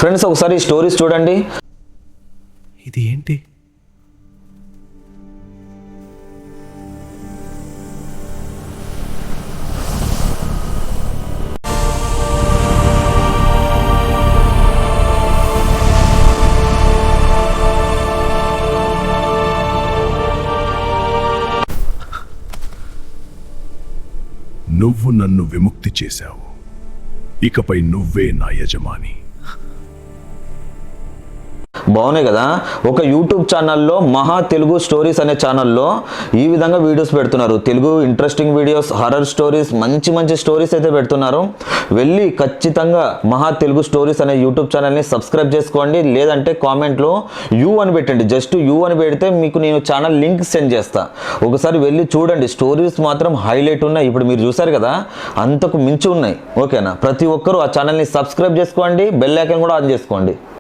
Friends ఒకసారి ఈ stories చూడండి. ఇది ఏంటి? నువ్వు నన్ను విముక్తి చేశావు. ఇకపై నువ్వే నా యజమాని. బాగున్నాయి కదా. ఒక యూట్యూబ్ ఛానల్లో మహా తెలుగు స్టోరీస్ అనే ఛానల్లో ఈ విధంగా వీడియోస్ పెడుతున్నారు. Telugu interesting videos, horror stories, మంచి మంచి స్టోరీస్ అయితే పెడుతున్నారు. వెళ్ళి ఖచ్చితంగా మహా తెలుగు స్టోరీస్ అనే యూట్యూబ్ ఛానల్ని సబ్స్క్రైబ్ చేసుకోండి. లేదంటే కామెంట్లో యూ అని పెట్టండి. జస్ట్ యూ అని పెడితే మీకు నేను ఛానల్ లింక్ సెండ్ చేస్తా. ఒకసారి వెళ్ళి చూడండి. స్టోరీస్ మాత్రం హైలైట్ ఉన్నాయి. ఇప్పుడు మీరు చూసారు కదా, అంతకు మించి ఉన్నాయి. ఓకేనా? ప్రతి ఒక్కరూ ఆ ఛానల్ని సబ్స్క్రైబ్ చేసుకోండి. బెల్ ఐకాన్ కూడా ఆన్ చేసుకోండి.